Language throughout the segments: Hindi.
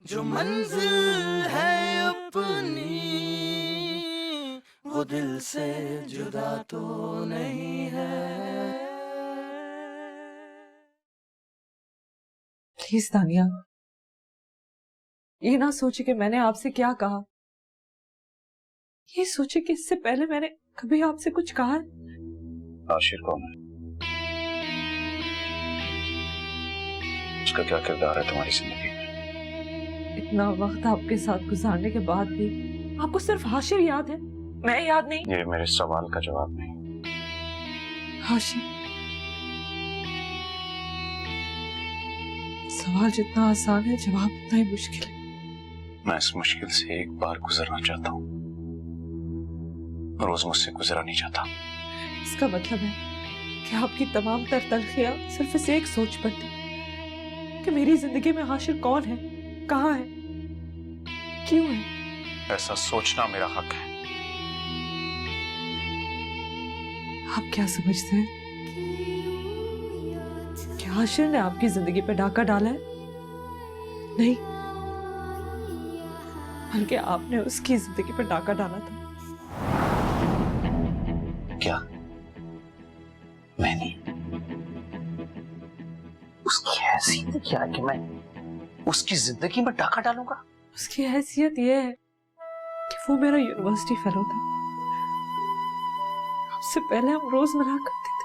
जो मंजिल है अपनी वो दिल से जुदा तो नहीं है। प्लीज तानिया, ये ना सोचे कि मैंने आपसे क्या कहा, ये सोचे कि इससे पहले मैंने कभी आपसे कुछ कहा है। आशिर कौन है? उसका क्या किरदार है तुम्हारी जिंदगी में? इतना वक्त आपके साथ गुजारने के बाद भी आपको सिर्फ हाशिर याद है, मैं याद नहीं। ये मेरे सवाल का जवाब नहीं। हाशिर, सवाल जितना आसान है जवाब उतना ही मुश्किल है। मैं इस मुश्किल से एक बार गुजरना चाहता हूँ, रोज मुझसे गुजरा नहीं चाहता। इसका मतलब है कि आपकी तमाम तर तलखियां सिर्फ इस एक सोच पर थी कि मेरी जिंदगी में हाशिर कौन है, कहाँ है, क्यों है। ऐसा सोचना मेरा हक है। आप क्या समझते हैं कि हाशिर ने आपकी जिंदगी पे डाका डाला है? नहीं, बल्कि आपने उसकी जिंदगी पे डाका डाला था। क्या मैंने उसकी हैसियत क्या है कि मैं उसकी जिंदगी में डाका डालूंगा? उसकी हैसियत यह है कि वो मेरा यूनिवर्सिटी फेलो था। उससे पहले हम रोज मिला करते थे।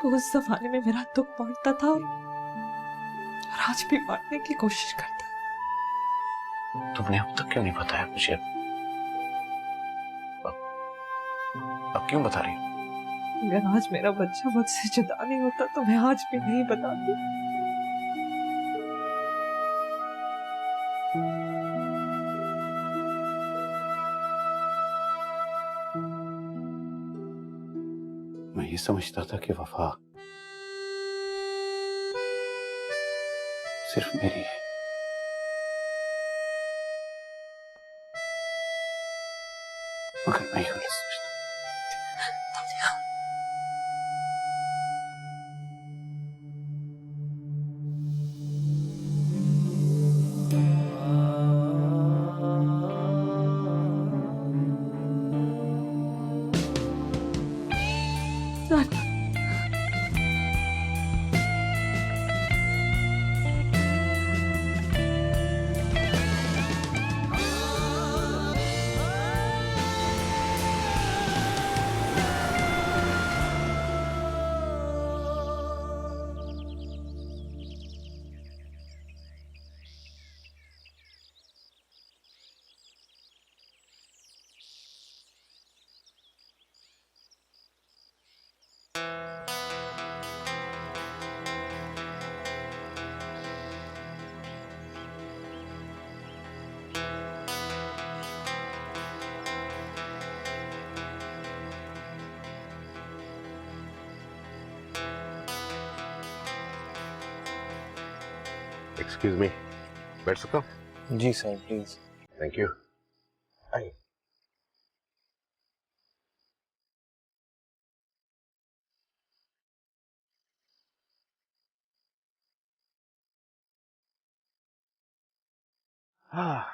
वो उस जमाने में मेरा दुख बांटता था और आज भी बांटने की कोशिश करता है। तुमने अब तक क्यों नहीं बताया मुझे? अब क्यों बता रही हो? अगर आज मेरा बच्चा मुझसे जुदा नहीं होता तो मैं आज भी नहीं बताती। मैं ये समझता था कि वफा सिर्फ मेरी है। मगर मैं यूं नहीं समझता। एक्सक्यूज मी, बैठ सकता हूँ? जी सर, प्लीज। Thank you. आइए। हाँ,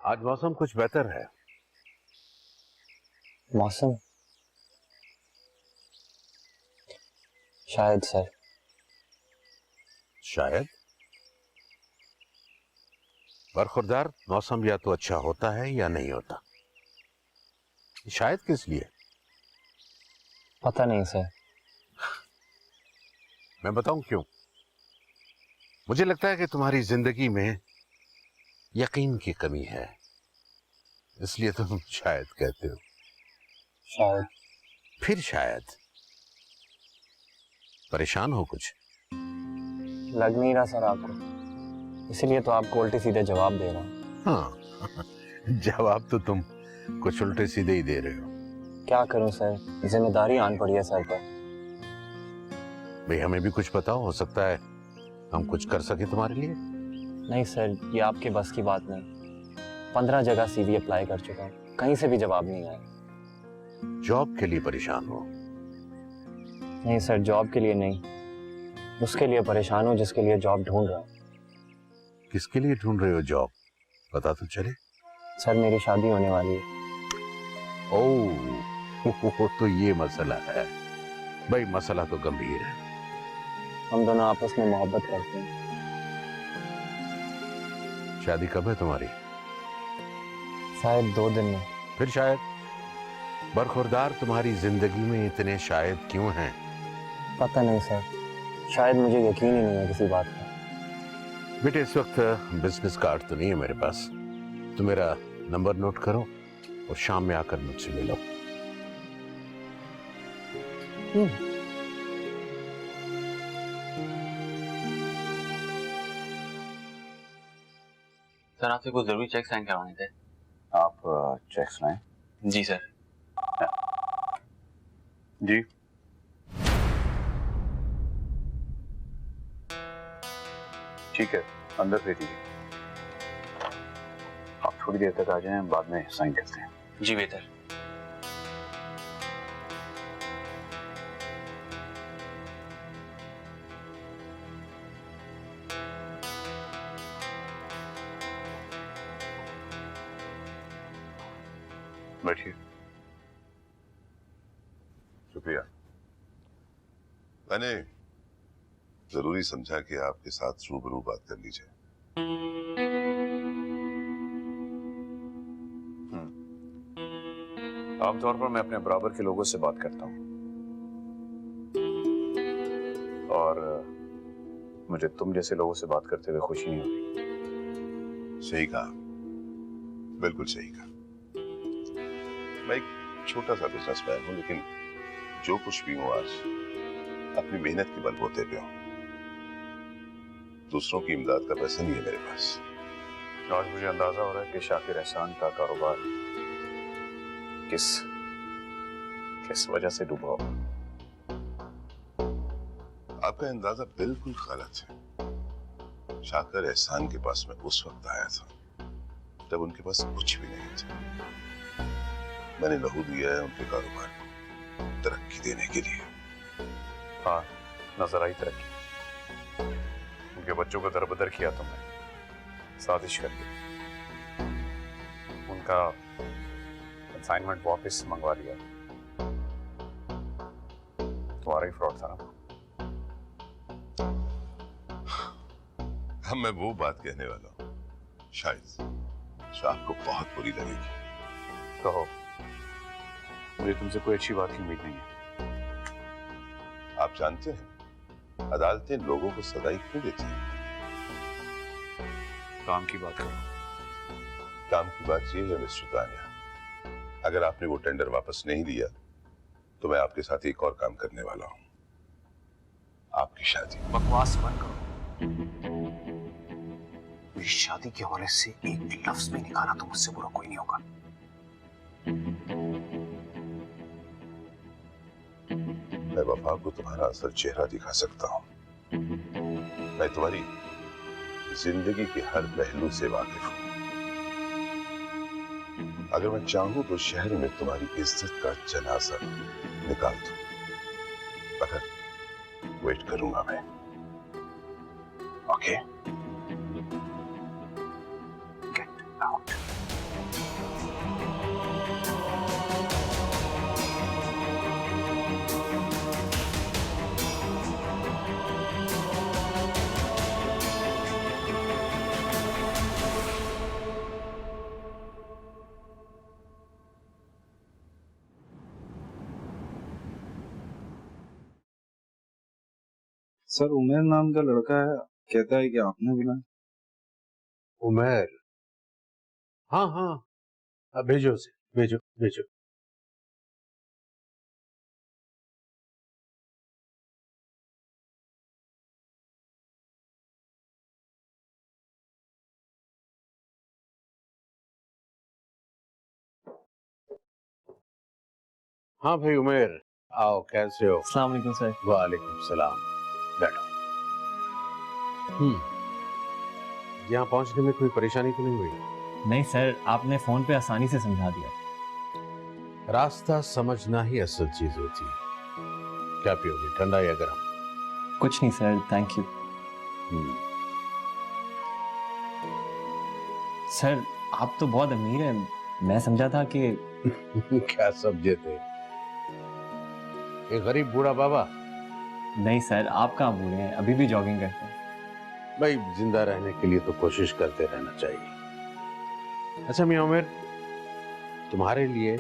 आज मौसम कुछ बेहतर है। मौसम? शायद सर। शायद? बरखुरदार मौसम या तो अच्छा होता है या नहीं होता। शायद किस लिए? पता नहीं सर। मैं बताऊं क्यों? मुझे लगता है कि तुम्हारी जिंदगी में यकीन की कमी है, इसलिए तुम शायद कहते हो। शायद? फिर शायद परेशान हो कुछ? लग नहीं रहा सर आपको, इसीलिए तो आपको उल्टे सीधे जवाब दे रहा हूँ। हाँ, जवाब तो तुम कुछ उल्टे सीधे ही दे रहे हो। क्या करूं सर, जिम्मेदारी आन पड़ी है सर पर। भाई हमें भी कुछ बताओ, हो सकता है हम कुछ कर सके तुम्हारे लिए। नहीं सर, ये आपके बस की बात नहीं। 15 जगह CV अप्लाई कर चुका हूँ, कहीं से भी जवाब नहीं आया। जॉब के लिए परेशान हो? नहीं सर, जॉब के लिए नहीं, उसके लिए परेशान हूँ जिसके लिए जॉब ढूंढ रहा हूँ। किसके लिए ढूंढ रहे हो जॉब, पता तो चले। सर मेरी शादी होने वाली है। ओह तो ये मसला है भाई, मसला तो गंभीर है। हम दोनों आपस में मोहब्बत करते हैं। शादी कब है तुम्हारी? शायद 2 दिन में। फिर शायद। बरखुरदार तुम्हारी जिंदगी में इतने शायद क्यों हैं? पता नहीं सर, शायद मुझे यकीन ही नहीं है किसी बात का। बेटे इस वक्त बिजनेस कार्ड तो नहीं है मेरे पास, तो मेरा नंबर नोट करो और शाम में आकर मुझसे मिलो। सर आपसे कुछ जरूरी चेक साइन करवाने थे। आप चेक्स लाएं। जी सर। जी ठीक है, अंदर दे दीजिए। आप थोड़ी देर तक आ जाएं, बाद में साइन करते हैं। जी बेहतर। बैठिए। शुक्रिया। मैंने जरूरी समझा कि आपके साथ रूबरू बात कर ली जाए। आमतौर पर मैं अपने बराबर के लोगों से बात करता हूँ, और मुझे तुम जैसे लोगों से बात करते हुए खुशी नहीं होती। सही कहा, बिल्कुल सही कहा। मैं एक छोटा सा बिजनेसमैन हूं, लेकिन जो कुछ भी हूं आज अपनी मेहनत के बलबूते पे हूं। दूसरों की इमदाद का पैसा नहीं है मेरे पास। आज मुझे अंदाजा हो रहा है कि शाकिर एहसान का कारोबार किस वजह से डूबा हो। आपका अंदाजा बिल्कुल गलत है। शाकिर एहसान के पास में उस वक्त आया था जब उनके पास कुछ भी नहीं था। मैंने लहू दिया है उनके कारोबार को तरक्की देने के लिए। हाँ, नजर आई तरक्की। उनके बच्चों को दरबदर किया तुमने, साजिश करके उनका असाइनमेंट वापस मंगवा लिया। तुम्हारा ही फ्रॉड था ना। अब मैं वो बात कहने वाला हूं शायद जो आपको बहुत बुरी लगेगी। कहो, मुझे तुमसे कोई अच्छी बात की उम्मीद नहीं है। आप जानते हैं अदालतें लोगों को सजाएं क्यों देती हैं? काम की बात करो। काम की बात यह है मिस्टर तानिया, अगर आपने वो टेंडर वापस नहीं दिया तो मैं आपके साथ एक और काम करने वाला हूं, आपकी शादी। बकवास बंद करो। मेरी शादी के हवाले से एक भी लफ्ज में निकाला तो मुझसे बुरा कोई नहीं होगा। मैं वफा को तुम्हारा असल चेहरा दिखा सकता हूं। मैं तुम्हारी जिंदगी के हर पहलू से वाकिफ हूं। अगर मैं चाहूं तो शहर में तुम्हारी इज्जत का जनाजा निकाल दूं, मगर वेट करूंगा मैं। Okay, get out. सर उमेर नाम का लड़का है, कहता है कि आपने बुलाया। उमेर? हाँ हाँ, अब भेजो उसे, भेजो भेजो। हाँ भाई उमेर, आओ, कैसे हो? अस्सलाम वालेकुम सर। वालेकुम सलाम, बैठो। यहाँ पहुंचने में कोई परेशानी तो नहीं हुई? नहीं सर, आपने फोन पे आसानी से समझा दिया। रास्ता समझना ही असल चीज होती है। क्या पियोगे, ठंडा या गर्म? कुछ नहीं सर, थैंक यू। सर आप तो बहुत अमीर हैं, मैं समझा था कि क्या समझे थे? एक गरीब बूढ़ा बाबा? नहीं सर, आप कहाँ बूढ़े हैं, अभी भी जॉगिंग करते हैं। भाई जिंदा रहने के लिए तो कोशिश करते रहना चाहिए। अच्छा मियां उमर, तुम्हारे लिए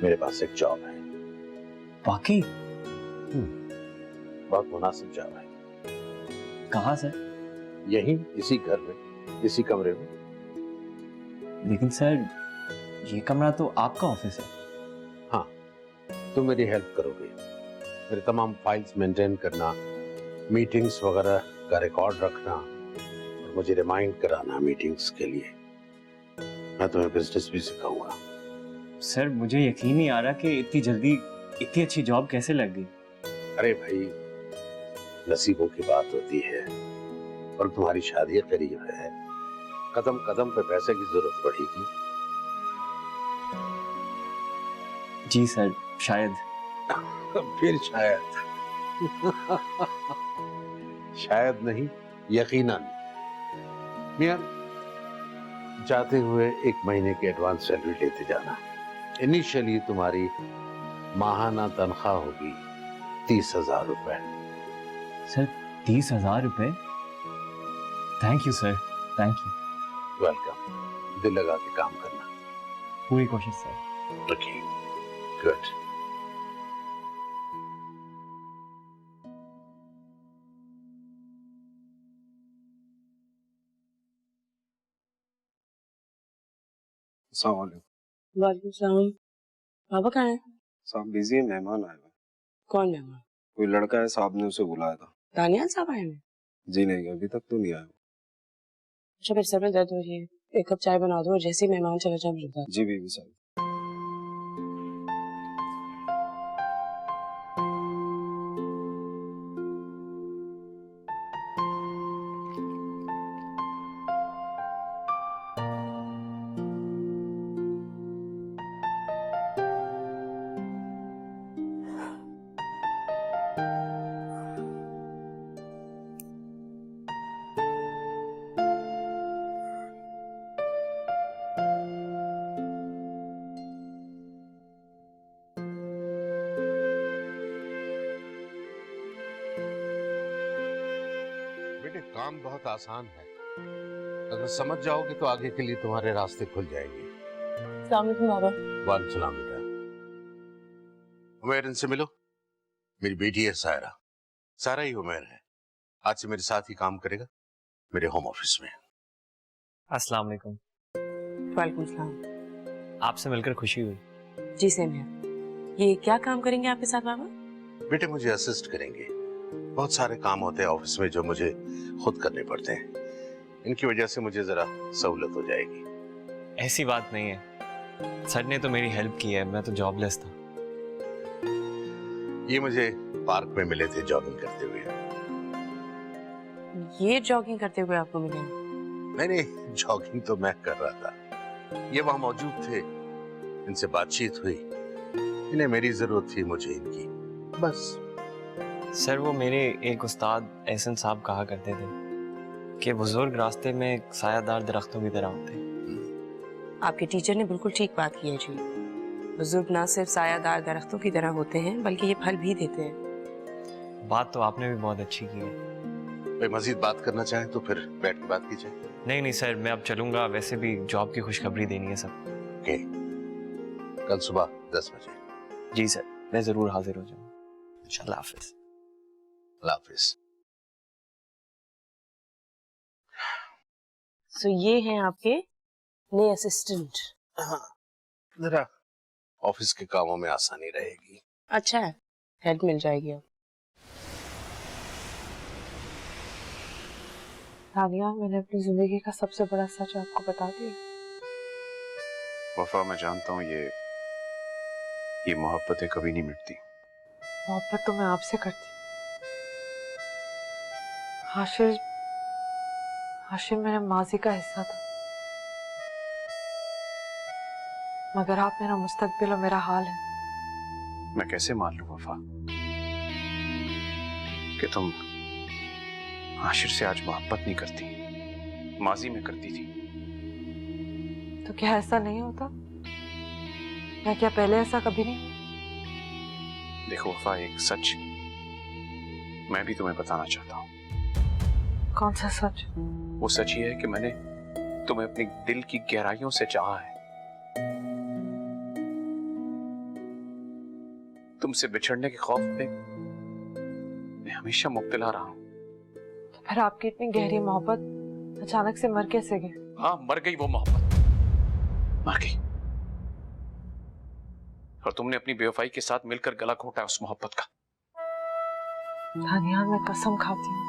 मेरे पास एक जॉब है। वाकई? बहुत मुनासिब जॉब है। कहाँ सर? यहीं इसी घर में, इसी कमरे में। लेकिन सर ये कमरा तो आपका ऑफिस है। हाँ, तुम मेरी हेल्प करोगे। मेरे तमाम फाइल्स मेंटेन करना, मीटिंग्स वगैरह का रिकॉर्ड रखना और मुझे रिमाइंड कराना मीटिंग्स के लिए। मैं तुम्हें बिजनेस भी सिखाऊंगा। सर मुझे यकीन नहीं आ रहा कि इतनी जल्दी इतनी अच्छी जॉब कैसे लग गई। अरे भाई, नसीबों की बात होती है। और तुम्हारी शादी करीब है, कदम कदम पे पैसे की जरूरत पड़ेगी। जी सर, शायद। फिर शायद। शायद नहीं, यकीनन। मियां, जाते हुए 1 महीने की एडवांस सैलरी लेते जाना। इनिशियली तुम्हारी माहाना तनख्वाह होगी 30,000 रुपए। सर 30,000 रुपए? Thank you sir, thank you. Welcome. दिल लगा के काम करना। पूरी कोशिश सर। Okay, good. अस्सलाम वालेकुम। वालेकुम सलाम। बाबा कहाँ है? साहब बिजी है, मेहमान आए हुए हैं। कौन मेहमान? कोई लड़का है, साहब ने उसे बुलाया था। दानियाल साहब आए हैं? जी नहीं, अभी तक तो नहीं आया। अच्छा मेरे सर में दर्द हो रही है, 1 कप चाय बना दो और जैसे ही मेहमान चले जाए मुझे बता दो। जी बीवी साहब। बेटे, काम बहुत आसान है। अगर समझ जाओगे तो आगे के लिए तुम्हारे रास्ते खुल जाएंगे। अस्सलाम वालेकुम बाबा। वालेकुम सलाम बेटा। उमैर, इनसे मिलो। मेरी बेटी है सायरा। सारा ही उमैर है। आज से मेरे साथ ही काम करेगा, मेरे होम ऑफिस में। अस्सलाम वालेकुम। वालेकुम सलाम। आपसे मिलकर खुशी हुई। जी सेम है। ये क्या काम करेंगे आपके साथ बाबा? बेटे मुझे असिस्ट करेंगे। बहुत सारे काम होते हैं ऑफिस में जो मुझे खुद करने पड़ते हैं। इनकी वजह से मुझे जरा सहूलत हो जाएगी। ऐसी बात नहीं है, सर ने तो मेरी हेल्प की है, मैं तो जॉबलेस था। ये मुझे पार्क में मिले थे जॉगिंग करते हुए। ये जॉगिंग करते हुए आपको मिले? नहीं, जॉगिंग तो मैं कर रहा था, ये वहां मौजूद थे। इनसे बातचीत हुई, इन्हें मेरी जरूरत थी, मुझे इनकी, बस। सर वो मेरे एक उस्ताद एहसन साहब कहा करते थे कि बुजुर्ग रास्ते में सायादार दरख्तों की तरह होते हैं। आपके टीचर ने बिल्कुल ठीक बात की है जी। बुजुर्ग ना सिर्फ सायादार दरख्तों की तरह होते हैं बल्कि ये फल भी देते हैं। बात तो आपने भी बहुत अच्छी की है। भाई मजीद बात करना चाहें तो फिर बैठ के बात कीजिए। नहीं नहीं सर, मैं अब चलूंगा, वैसे भी जॉब की खुशखबरी देनी है सब। ओके, कल सुबह 10 बजे। जी सर, मैं जरूर हाजिर हो जाऊंगा। इंशाल्लाह। हाफिज। अल्लाह हाफिज। सो ये हैं आपके नए असिस्टेंट। हाँ, जरा ऑफिस के कामों में आसानी रहेगी। अच्छा है, हेल्प मिल जाएगी अब। दानियाल, मैंने अपनी जिंदगी का सबसे बड़ा सच आपको बता दिया। वफा, मैं जानता हूँ ये मोहब्बतें कभी नहीं मिटती। मोहब्बत तो मैं आपसे करती। हाशिर हाशिर मेरे माजी का हिस्सा था, मगर आप मेरा मुस्तकबिल और मेरा हाल है। मैं कैसे मान लूं वफा? कि तुम आशिर से आज मोहब्बत नहीं करती, माजी में करती थी। तो क्या ऐसा नहीं होता? या क्या पहले ऐसा कभी नहीं? देखो वफा, एक सच मैं भी तुम्हें बताना चाहता हूँ। कौन सा सच? वो सच ये है कि मैंने तुम्हें अपनी दिल की गहराइयों से चाहा है। तुमसे बिछड़ने के खौफ पे मैं हमेशा मुब्तला रहा हूं। तो फिर आपकी इतनी गहरी मोहब्बत अचानक से मर कैसे गई? हाँ, मर गई वो मोहब्बत, मर गई। और तुमने अपनी बेवफाई के साथ मिलकर गला घोटा उस मोहब्बत का। तानिया, मैं कसम खाती हूँ,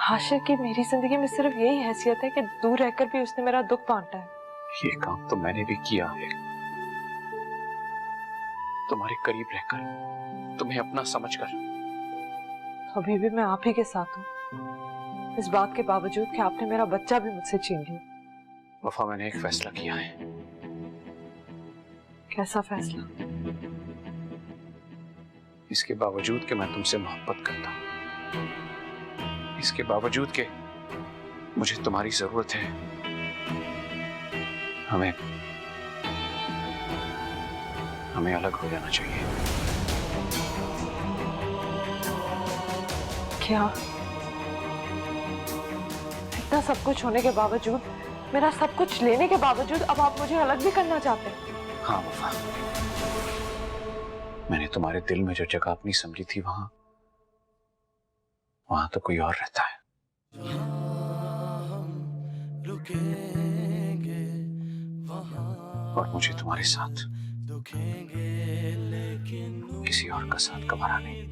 हाशिर की मेरी जिंदगी में सिर्फ यही हैसियत है कि दूर रहकर भी उसने मेरा दुख बांटा है। ये काम तो मैंने भी किया है, तुम्हारे करीब रहकर, तुम्हें अपना समझकर। अभी भी मैं आप ही के साथ हूँ, इस बात के बावजूद कि आपने मेरा बच्चा भी मुझसे छीन लिया। वफा, मैंने एक फैसला किया है। कैसा फैसला? इसके बावजूद कि मैं तुमसे मोहब्बत करता हूं, इसके बावजूद कि मुझे तुम्हारी जरूरत है, हमें अलग हो जाना चाहिए। क्या इतना सब कुछ होने के बावजूद, मेरा सब कुछ लेने के बावजूद अब आप मुझे अलग भी करना चाहते हैं? हाँ वफा, मैंने तुम्हारे दिल में जो जगह अपनी समझी थी वहां तो कोई और रहता है। और मुझे तुम्हारे साथ किसी और का साथ गवारा नहीं।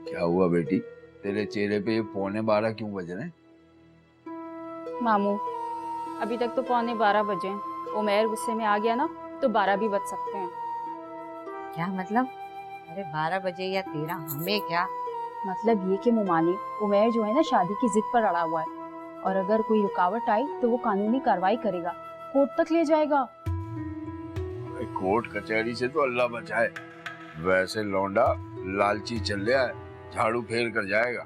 क्या हुआ बेटी, तेरे चेहरे पे ये 11:15 क्यों बज रहे हैं? मामू, अभी तक तो 11:15 बजे हैं। उमैर गुस्से में आ गया ना तो 12 भी बज सकते हैं। क्या मतलब? अरे 12 बजे या 13 हमें क्या? मतलब ये कि मुमानी, उमैर जो है ना शादी की जिद पर अड़ा हुआ है और अगर कोई रुकावट आई तो वो कानूनी कार्रवाई करेगा, कोर्ट तक ले जाएगा। कोर्ट कचहरी से तो अल्लाह बचाए, वैसे लौंडा लालची चल रहा है, झाड़ू फेर कर जाएगा।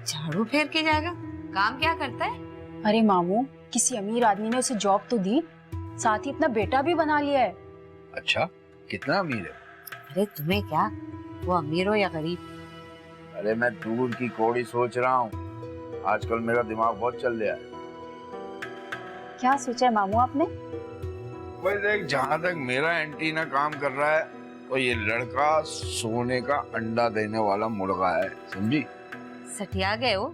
झाड़ू फेर के जाएगा? काम क्या करता है? अरे मामू, किसी अमीर आदमी ने उसे जॉब तो दी, साथ ही अपना बेटा भी बना लिया है। अच्छा, कितना अमीर है? अरे तुम्हें क्या, वो अमीर हो या गरीब? अरे मैं दूर की कौड़ी सोच रहा हूँ, आजकल मेरा दिमाग बहुत चल रहा है। क्या सोचा है मामू आपने? भाई देख, जहाँ तक मेरा एंटीना काम कर रहा है तो ये लड़का सोने का अंडा देने वाला मुर्गा है, समझी? सटिया गए हो,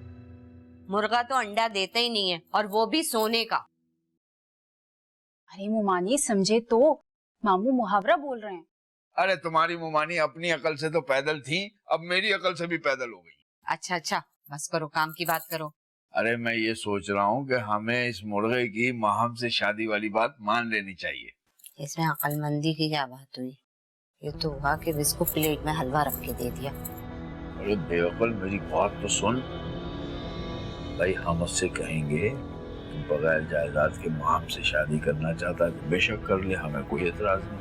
मुर्गा तो अंडा देता ही नहीं है, और वो भी सोने का। अरे मुमानी समझे तो, मामू मुहावरा बोल रहे हैं। अरे तुम्हारी मुमानी अपनी अकल से तो पैदल थी, अब मेरी अकल से भी पैदल हो गई। अच्छा अच्छा, बस करो, काम की बात करो। अरे मैं ये सोच रहा हूँ कि हमें इस मुर्गे की माहम से शादी वाली बात मान लेनी चाहिए। इसमें अकलमंदी की क्या बात हुई? ये तो हुआ कि इसको प्लेट में हलवा रख के दे दिया। अरे बेअकल, मेरी बात तो सुन भाई, हम उससे कहेंगे तुम बगैर जायदाद के माहम से शादी करना चाहता है, बेशक कर ले, हमें कोई एतराज नहीं।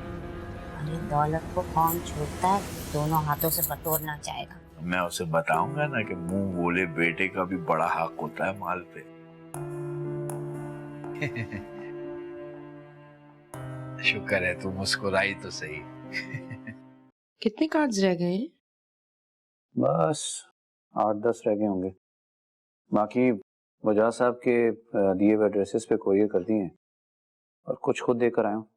अरे दौलत को कौन छूटता है, दोनों हाथों से बटोरना चाहेगा। मैं उसे बताऊंगा ना कि मुंह बोले बेटे का भी बड़ा हक होता है माल पे। शुक्र है तू मुस्कुराई तो सही। कितने कार्ड्स रह गए हैं? बस 8-10 रह गए होंगे, बाकी वजह साहब के दिए हुए एड्रेसेस पे कोरियर कर दिए हैं और कुछ खुद देकर आया हूँ।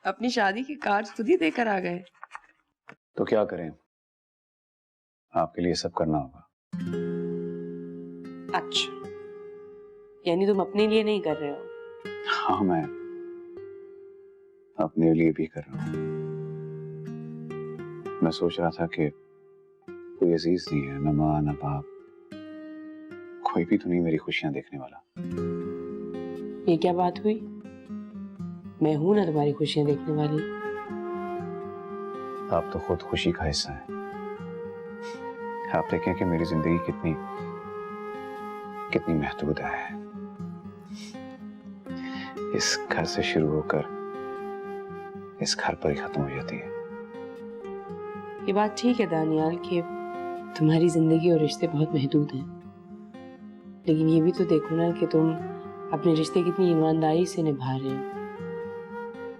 अपनी शादी के कार्ड्स खुद ही देकर आ गए। तो क्या करें, आपके लिए सब करना होगा। अच्छा, यानी तुम अपने लिए नहीं कर रहे हो? हाँ, मैं अपने लिए भी कर रहा हूँ। मैं सोच रहा था कि कोई अजीज नहीं है, न माँ न बाप, कोई भी तो नहीं मेरी खुशियां देखने वाला। ये क्या बात हुई? मैं हूं ना तुम्हारी खुशियां देखने वाली। आप तो खुद खुशी का हिस्सा हैं। आप देखें कि मेरी जिंदगी कितनी महदूद है। इस घर से शुरू होकर इस घर पर ही खत्म हो जाती है। ये बात ठीक है दानियाल कि तुम्हारी जिंदगी और रिश्ते बहुत महदूद हैं, लेकिन ये भी तो देखो ना कि तुम अपने रिश्ते कितनी ईमानदारी से निभा रहे हो।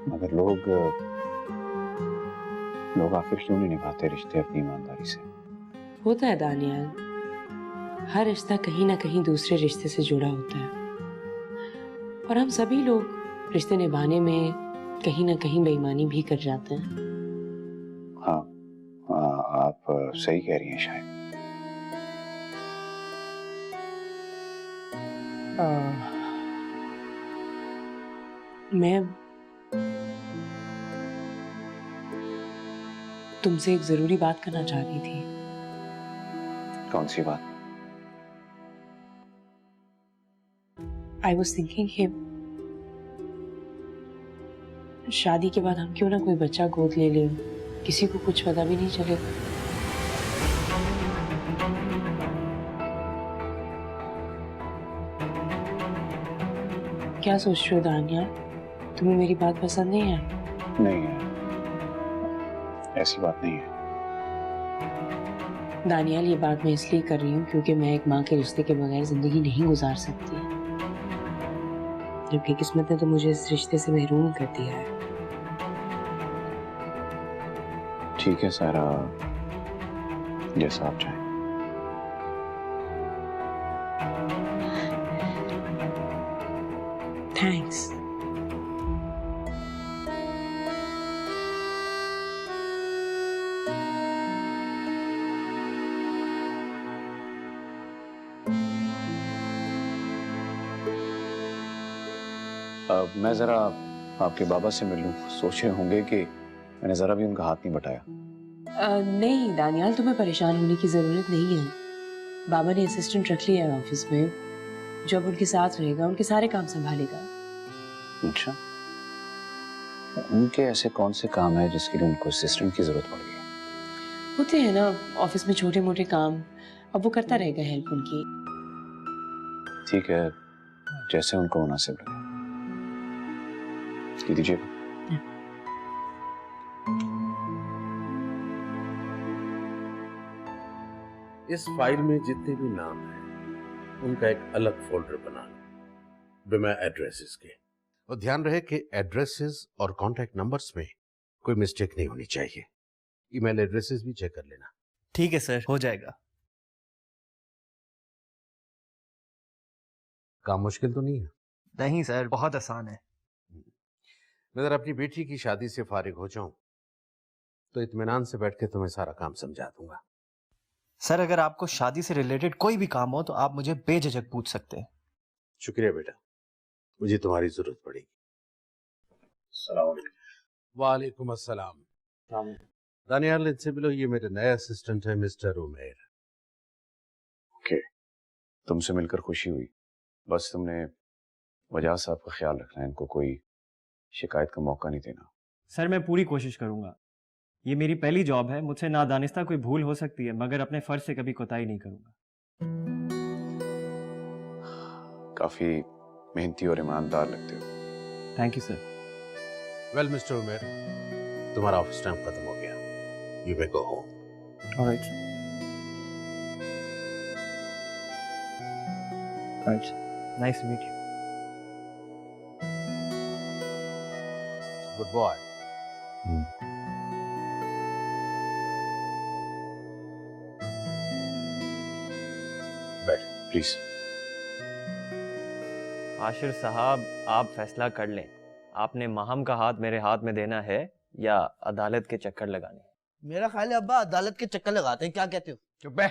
मगर लोग आखिर क्यों नहीं निभाते रिश्ते अपनी ईमानदारी से? होता है दानियाल, हर रिश्ता कहीं ना कहीं दूसरे रिश्ते से जुड़ा होता है, और हम सभी लोग रिश्ते निभाने में कहीं ना कहीं बेईमानी भी कर जाते हैं। हाँ, आप सही कह रही हैं शायद। मैं तुमसे एक जरूरी बात करना चाह रही थी। कौन सी बात? आई वॉज थिंकिंग कि शादी के बाद हम क्यों ना कोई बच्चा गोद ले लें, किसी को कुछ पता भी नहीं चलेगा। क्या सोच रहे हो दानियाल? तुम्हें मेरी बात पसंद नहीं है? नहीं है, ऐसी बात नहीं है। दानियाल, ये बात मैं इसलिए कर रही हूँ क्योंकि मैं एक माँ के रिश्ते के बगैर जिंदगी नहीं गुजार सकती, जबकि किस्मत ने तो मुझे इस रिश्ते से महरूम कर दिया है। ठीक है सारा, जैसा आप चाहें। थैंक्स। मैं जरा आपके बाबा से मिल लूं। सोच रहे होंगे कि मैंने जरा भी उनका हाथ नहीं बटाया। नहीं दानियाल, तुम्हें परेशान होने की जरूरत नहीं है। बाबा ने असिस्टेंट रख लिया है ऑफिस में, जो अब उनके साथ रहेगा, उनके सारे काम संभालेगा। अच्छा, उनके ऐसे कौन से काम है जिसके लिए उनको असिस्टेंट की जरूरत पड़ गई? होते हैं ना ऑफिस में छोटे मोटे काम, अब वो करता रहेगा हेल्प उनकी। ठीक है, जैसे उनको मुनासिब लगे। दीजिए। इस फाइल में जितने भी नाम हैं, उनका एक अलग फोल्डर बना लो बिना एड्रेसेस के, और ध्यान रहे कि एड्रेसेस और कॉन्टैक्ट नंबर्स में कोई मिस्टेक नहीं होनी चाहिए। ईमेल एड्रेसेस भी चेक कर लेना। ठीक है सर, हो जाएगा। काम मुश्किल तो नहीं है? नहीं सर, बहुत आसान है। मैं अगर अपनी बेटी की शादी से फारिग हो जाऊं तो इत्मीनान से बैठ के तुम्हें सारा काम समझा दूंगा। सर, अगर आपको शादी से रिलेटेड कोई भी काम हो तो आप मुझे बेझिझक पूछ सकते हैं। शुक्रिया बेटा, मुझे तुम्हारी जरूरत पड़ेगी। वालेकुम अस्सलाम। दानियाल, इनसे मिलो, ये मेरे नए असिस्टेंट है मिस्टर उमेर। ओके, तुमसे मिलकर खुशी हुई। बस तुमने वजह साहब का ख्याल रखना है, इनको कोई शिकायत का मौका नहीं देना। सर, मैं पूरी कोशिश करूंगा। ये मेरी पहली जॉब है, मुझसे नादानिस्ता कोई भूल हो सकती है, मगर अपने फर्ज से कभी कोताही नहीं करूंगा। काफी मेहनती और ईमानदार लगते हो। Thank you sir. Well mister Umer, तुम्हारा ऑफिस टाइम खत्म हो गया। You may go home. Alright. Nice to meet you. Goodbye. बैठ प्लीज। आशिर साहब, आप फैसला कर लें, आपने माहम का हाथ मेरे हाथ में देना है या अदालत के चक्कर लगाने? मेरा ख्याल है अब्बा अदालत के चक्कर लगाते हैं, क्या कहते हो? चुप है।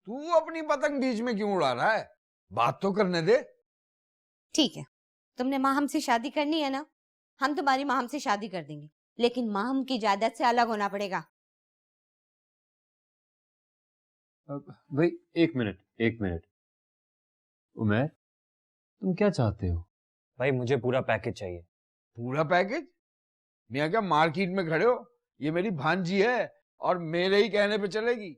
तू अपनी पतंग बीच में क्यों उड़ा रहा है? बात तो करने दे। ठीक है, तुमने माहम से शादी करनी है ना, हम तुम्हारी माहम से शादी कर देंगे, लेकिन माहम की जायदाद से अलग होना पड़ेगा। भाई एक मिनट उमर, तुम क्या चाहते हो? भाई मुझे पूरा पैकेज चाहिए। पूरा पैकेज? मियाँ क्या मार्केट में खड़े हो? ये मेरी भांजी है और मेरे ही कहने पे चलेगी।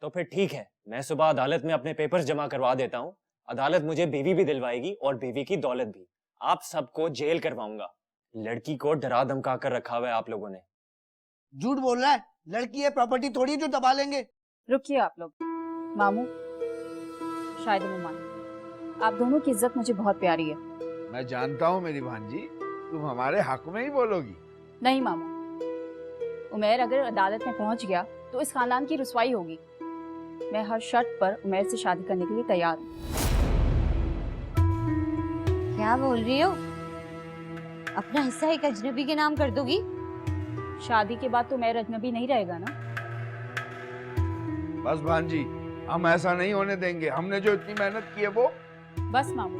तो फिर ठीक है, मैं सुबह अदालत में अपने पेपर्स जमा करवा देता हूँ। अदालत मुझे बीवी भी दिलवाएगी और बीवी की दौलत भी। आप सबको जेल करवाऊंगा। लड़की को डरा धमका कर रखा हुआ है आप लोगों ने। झूठ बोल रहा है, लड़की है, प्रॉपर्टी थोड़ी जो दबा लेंगे। रुकिए आप लोग। मामू, शायद मुमान, आप दोनों की इज्जत मुझे बहुत प्यारी है। मैं जानता हूँ मेरी भांजी, तुम हमारे हक में ही बोलोगी। नहीं मामू, उमैर अगर अदालत में पहुंच गया तो इस खानदान की रुसवाई होगी। मैं हर शर्त पर उमैर से शादी करने के लिए तैयार हूँ। क्या बोल रही हो? अपना हिस्सा एक अजनबी के नाम कर दोगी? शादी के बाद तो उमैर अजनबी नहीं रहेगा ना। बस भांजी, हम ऐसा नहीं होने देंगे। हमने जो इतनी मेहनत की है वो। बस मामू,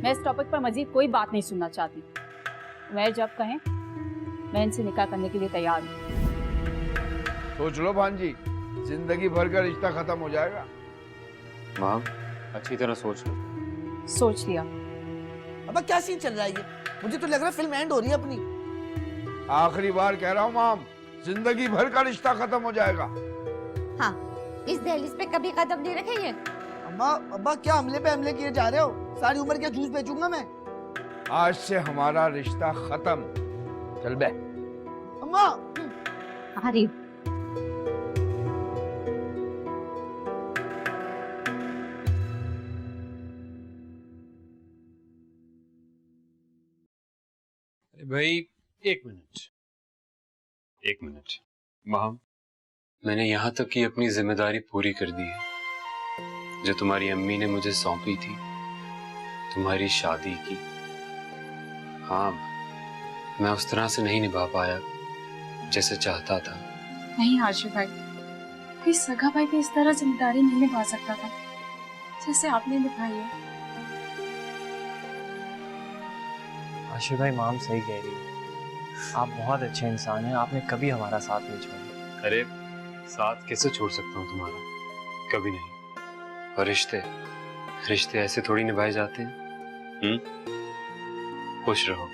मैं इस टॉपिक पर मजीद कोई बात नहीं सुनना चाहती। उमैर जब कहें मैं इनसे निकाह करने के लिए तैयार हूँ। सोच लो भांजी, जिंदगी भर का रिश्ता खत्म हो जाएगा। माँ, अच्छी तरह सोच लो। सोच लिया। अब क्या सीन चल रहा है ये? मुझे तो लग रहा है फिल्म एंड हो रही है अपनी। आखिरी बार कह रहा हूँ माम, जिंदगी भर का रिश्ता खत्म हो जाएगा। हाँ, इस दहलीज पे कभी कदम नहीं रखेंगे। अम्मा, अब्बा क्या हमले पे हमले किए जा रहे हो? सारी उम्र क्या जूस बेचूंगा मैं? आज से हमारा रिश्ता खत्म। चल बे। अम्मा। आ रही। भाई एक मिनट माहम, मैंने यहाँ तक की अपनी जिम्मेदारी पूरी कर दी है जो तुम्हारी अम्मी ने मुझे सौंपी थी, तुम्हारी शादी की। हाँ, मैं उस तरह से नहीं निभा पाया जैसे चाहता था। नहीं हाशिर भाई, कोई सगा भाई भी इस तरह जिम्मेदारी नहीं निभा सकता था जैसे आपने निभाई है। आशिर भाई, माम सही कह रही है। आप बहुत अच्छे इंसान हैं, आपने कभी हमारा साथ नहीं छोड़ा। अरे साथ कैसे छोड़ सकता हूँ तुम्हारा? कभी नहीं। और रिश्ते ऐसे थोड़ी निभाए जाते हैं। खुश रहो।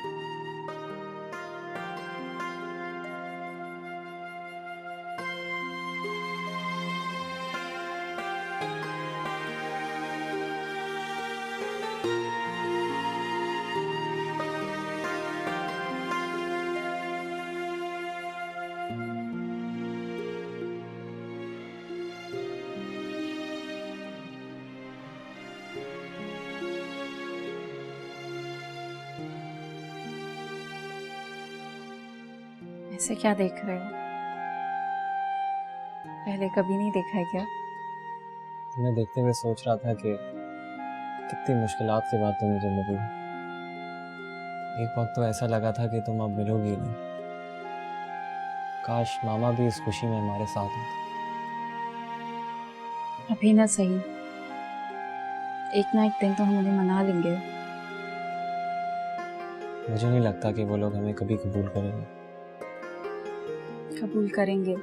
ऐसे क्या देख रहे हो? पहले कभी नहीं देखा है क्या? तुम्हें देखते हुए सोच रहा था कि कितनी मुश्किलात के बाद तुम मुझे मिली। एक वक्त तो ऐसा लगा था कि तुम अब मिलोगी नहीं। काश मामा भी इस खुशी में हमारे साथ होते। अभी ना सही, एक ना एक दिन तो हम उन्हें मना लेंगे। मुझे नहीं लगता कि वो लोग हमें कभी कबूल करेंगे। कबूल करेंगे।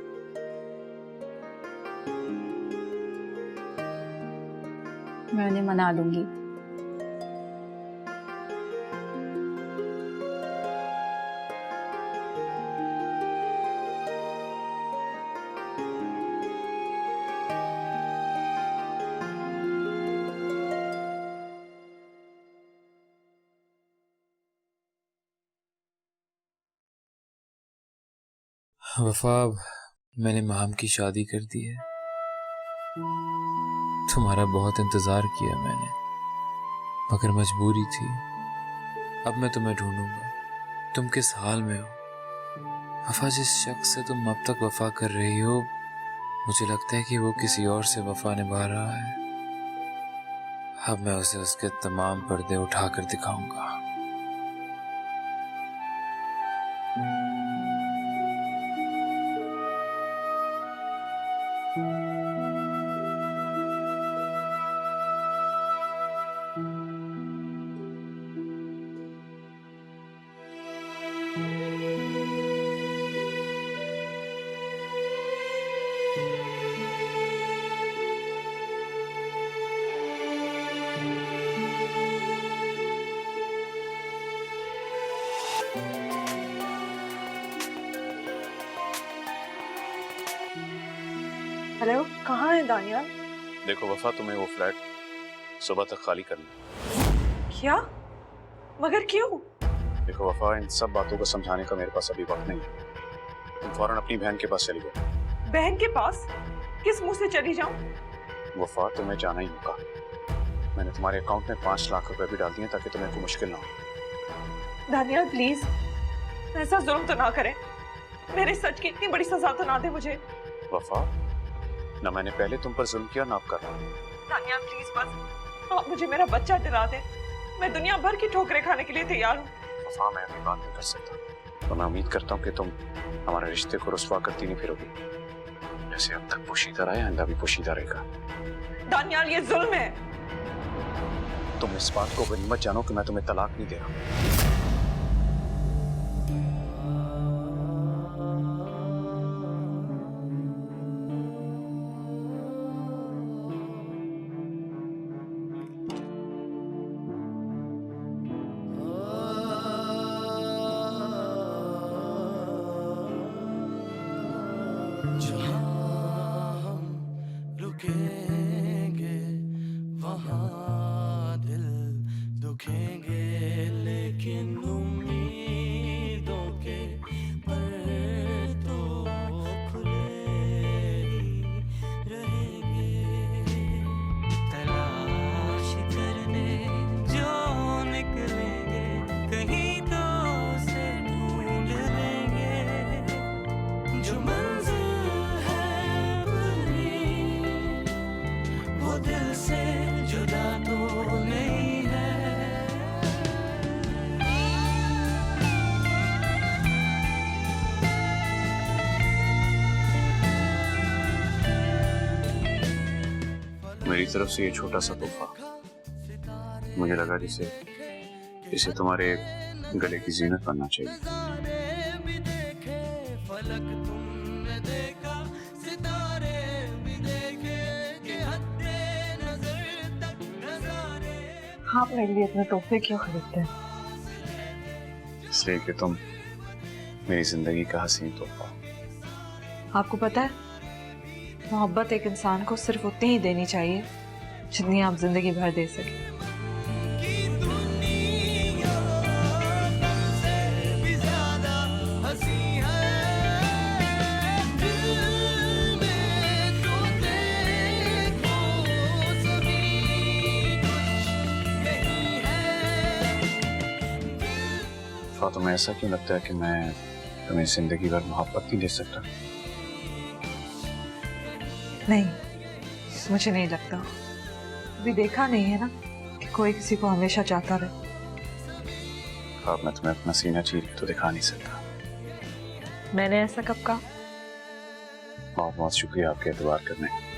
मैं उन्हें मना लूंगी। वफा, मैंने माम की शादी कर दी है। तुम्हारा बहुत इंतजार किया मैंने, मगर मजबूरी थी। अब मैं तुम्हें ढूंढूंगा। तुम किस हाल में हो? वफा, जिस शख्स से तुम अब तक वफा कर रही हो, मुझे लगता है कि वो किसी और से वफा निभा रहा है। अब मैं उसे उसके तमाम पर्दे उठाकर दिखाऊंगा। दानियाल? देखो वफा, तुम्हें वो फ्लैट सुबह तक खाली करना है। क्या? मगर क्यों? देखो वफा, इन सब बातों को समझाने का मेरे पास अभी वक्त नहीं है। तुम फौरन अपनी बहन के पास चली जाओ। बहन के पास? किस मुंह से चली जाऊं? वफा, तुम्हें जाना ही होगा। मैंने तुम्हारे अकाउंट में 5 लाख रुपए भी डाल दिए ताकि तुम्हें कोई मुश्किल ना हो। दानियाल प्लीज, ऐसा जुल्म तो ना करें। मेरे सच की इतनी बड़ी सजा तो ना दे मुझे। वफा, ना मैंने पहले तुम पर जुल्म किया ना अब कर रहा हूं। दानियाल प्लीज बस, आप मुझे मेरा बच्चा दिला दें। मैं दुनिया भर की ठोकरें खाने के लिए तैयार हूँ। वफा, मैं अपनी बात नहीं कर सकता, तो मैं उम्मीद करता हूँ कि तुम हमारे रिश्ते को रुस्वा करती नहीं फिरोगी। जैसे अब तक पोशीदा रहा है, आइंदा भी पोशीदा रहेगा। दानियाल, ये जुल्म है। तुम इस बात को गनीमत जानो कि मैं तुम्हें तलाक नहीं दे रहा। रुकेंगे वहाँ दिल दुखेंगे, लेकिन उम्मीदों के पर तो खुले ही रहेंगे। तलाश करने जो निकलेंगे, कहीं तो उसे ढूंढ लेंगे। जो मंजिल है वो दिल से जुदा तो नहीं है। मेरी तरफ से ये छोटा सा तोहफा, मुझे लगा इसे तुम्हारे गले की जीनत बनना चाहिए। भी देखे फलक तुमने देखा, सितारे भी देखे कि हद्दे नजर तक नजारे। आप मेरे लिए इतने तोहफे क्यों खरीदते हैं? इसलिए कि तुम मेरी जिंदगी का हसीन तोहफा। आपको पता है, मोहब्बत एक इंसान को सिर्फ उतनी ही देनी चाहिए जितनी आप जिंदगी भर दे सके। भी ज्यादा हंसी है दिल में, तो देखो सभी कुछ यही है। तुम्हें ऐसा क्यों लगता है कि मैं तुम्हें जिंदगी भर मोहब्बत नहीं दे सकता? नहीं, मुझे नहीं लगता। अभी देखा नहीं है ना कि कोई किसी को हमेशा चाहता रहे। अब मैं तुम्हें अपना सीना चीर तो दिखा नहीं सकता। मैंने ऐसा कब कहा? बहुत बहुत शुक्रिया आपके एतबार करने का।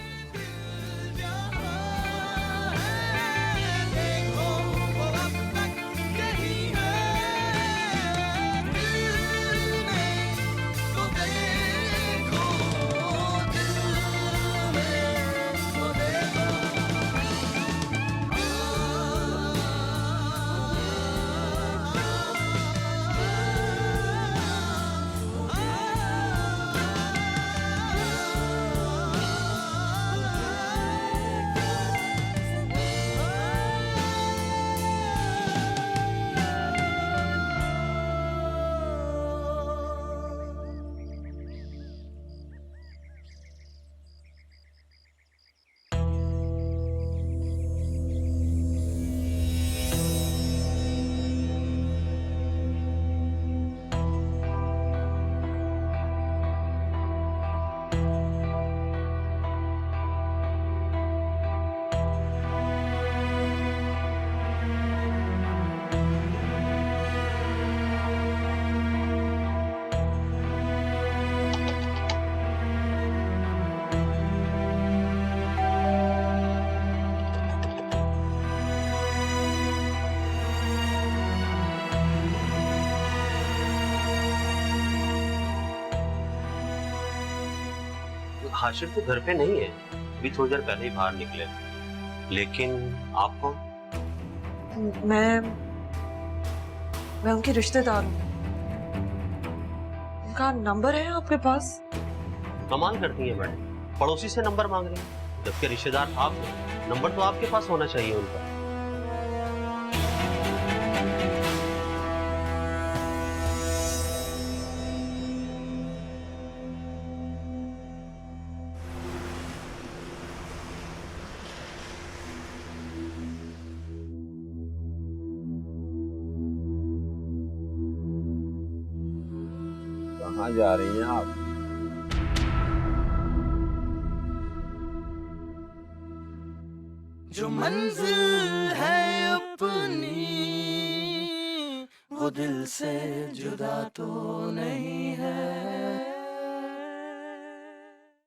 हाशिर तो घर पे नहीं है, अभी थोड़ी देर पहले ही बाहर निकले। लेकिन आप कौन? मैं उनकी रिश्तेदार हूँ। उनका नंबर है आपके पास? कमाल करती है मैडम, पड़ोसी से नंबर मांग रही है। जबकि रिश्तेदार आप हैं, नंबर तो आपके पास होना चाहिए उनका। कहाँ जा रही हैं आप? जो मंजिल है अपनी वो दिल से जुदा तो नहीं है।